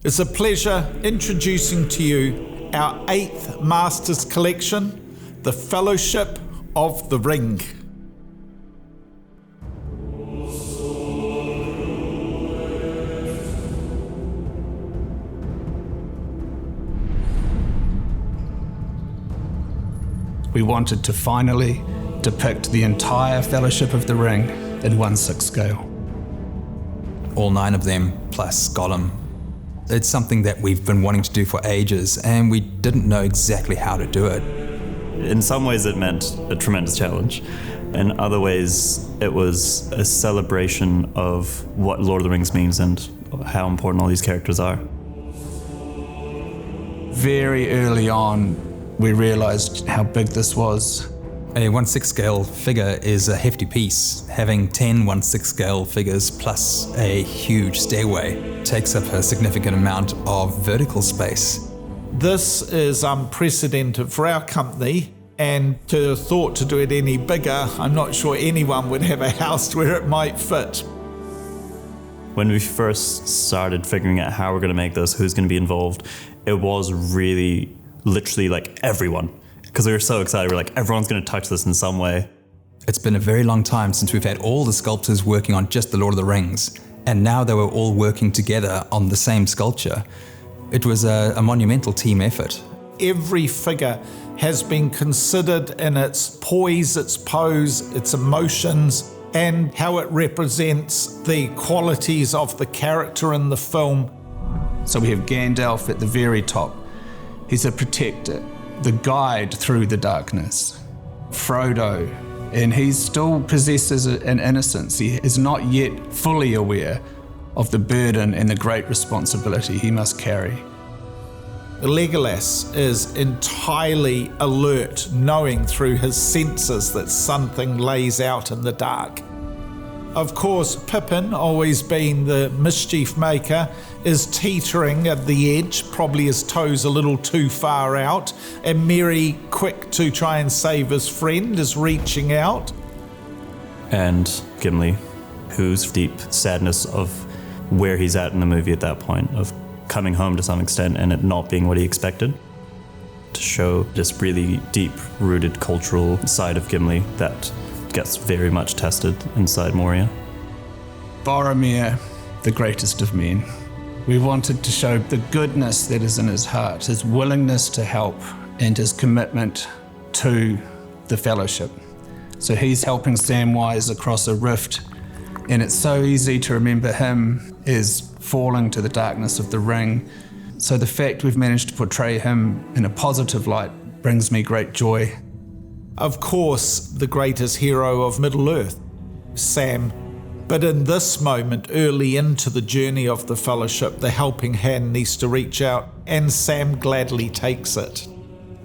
It's a pleasure introducing to you our 8th Masters Collection, the Fellowship of the Ring. We wanted to finally depict the entire Fellowship of the Ring in 1/6 scale. All 9 of them, plus Gollum. It's something that we've been wanting to do for ages, and we didn't know exactly how to do it. In some ways it meant a tremendous challenge. In other ways it was a celebration of what Lord of the Rings means and how important all these characters are. Very early on, we realized how big this was. A 1/6 scale figure is a hefty piece. Having 10 1/6 scale figures plus a huge stairway takes up a significant amount of vertical space. This is unprecedented for our company, and to have thought to do it any bigger, I'm not sure anyone would have a house where it might fit. When we first started figuring out how we're going to make this, who's going to be involved, it was really literally like everyone. Because we were so excited, we're like, everyone's going to touch this in some way. It's been a very long time since we've had all the sculptors working on just the Lord of the Rings, and now they were all working together on the same sculpture. It was a monumental team effort. Every figure has been considered in its poise, its pose, its emotions, and how it represents the qualities of the character in the film. So we have Gandalf at the very top. He's a protector, the guide through the darkness. Frodo, and he still possesses an innocence. He is not yet fully aware of the burden and the great responsibility he must carry. Legolas is entirely alert, knowing through his senses that something lays out in the dark. Of course, Pippin, always being the mischief maker, is teetering at the edge, probably his toes a little too far out, and Merry, quick to try and save his friend, is reaching out. And Gimli, whose deep sadness of where he's at in the movie at that point, of coming home to some extent and it not being what he expected, to show this really deep-rooted cultural side of Gimli that gets very much tested inside Moria. Boromir, the greatest of men. We wanted to show the goodness that is in his heart, his willingness to help, and his commitment to the Fellowship. So he's helping Samwise across a rift, and it's so easy to remember him as falling to the darkness of the ring. So the fact we've managed to portray him in a positive light brings me great joy. Of course, the greatest hero of Middle-earth, Sam. But in this moment, early into the journey of the Fellowship, the helping hand needs to reach out, and Sam gladly takes it.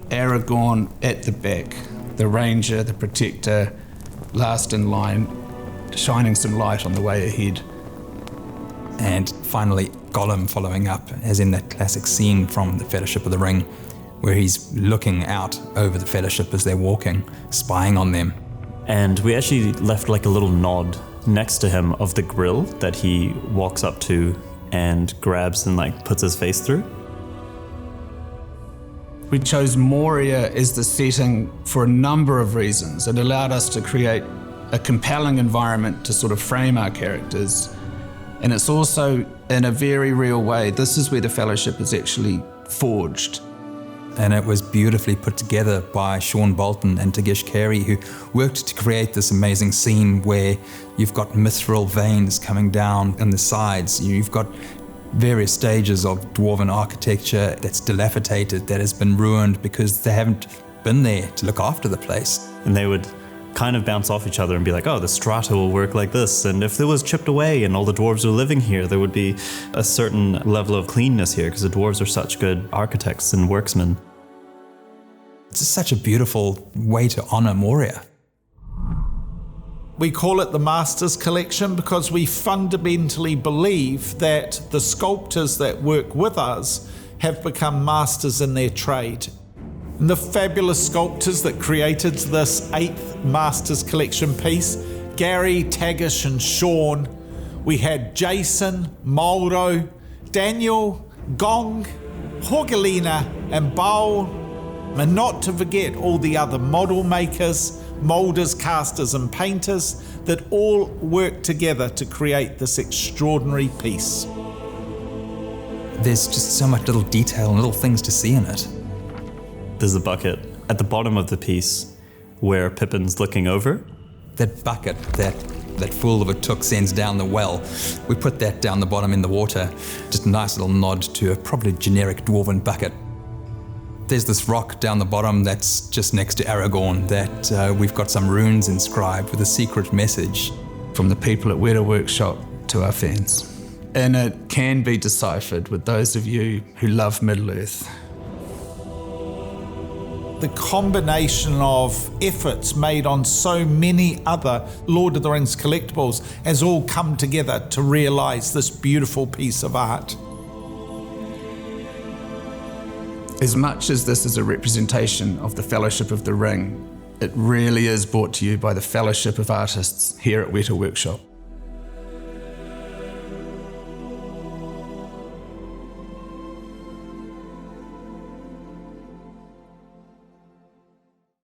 Aragorn at the back, the ranger, the protector, last in line, shining some light on the way ahead. And finally, Gollum following up, as in that classic scene from the Fellowship of the Ring, where he's looking out over the Fellowship as they're walking, spying on them. And we actually left like a little nod next to him of the grill that he walks up to and grabs and like puts his face through. We chose Moria as the setting for a number of reasons. It allowed us to create a compelling environment to sort of frame our characters. And it's also, in a very real way, this is where the Fellowship is actually forged. And it was beautifully put together by Sean Bolton and Tagish Carey, who worked to create this amazing scene where you've got mithril veins coming down on the sides. You've got various stages of Dwarven architecture that's dilapidated, that has been ruined because they haven't been there to look after the place. And they would kind of bounce off each other and be like, oh, the strata will work like this. And if it was chipped away and all the dwarves were living here, there would be a certain level of cleanness here because the dwarves are such good architects and worksmen. It's such a beautiful way to honor Moria. We call it the Masters Collection because we fundamentally believe that the sculptors that work with us have become masters in their trade. And the fabulous sculptors that created this 8th Masters Collection piece, Gary, Tagish and Sean. We had Jason, Mauro, Daniel, gong, hogelina and bowl, and not to forget all the other model makers, moulders, casters and painters that all work together to create this extraordinary piece. There's just so much little detail and little things to see in it. There's a bucket at the bottom of the piece where Pippin's looking over. That bucket that fool of a took sends down the well, we put that down the bottom in the water. Just a nice little nod to a probably generic Dwarven bucket. There's this rock down the bottom that's just next to Aragorn that we've got some runes inscribed with a secret message. From the people at Wētā Workshop to our fans. And it can be deciphered with those of you who love Middle-earth. The combination of efforts made on so many other Lord of the Rings collectibles has all come together to realise this beautiful piece of art. As much as this is a representation of the Fellowship of the Ring, it really is brought to you by the Fellowship of Artists here at Wētā Workshop.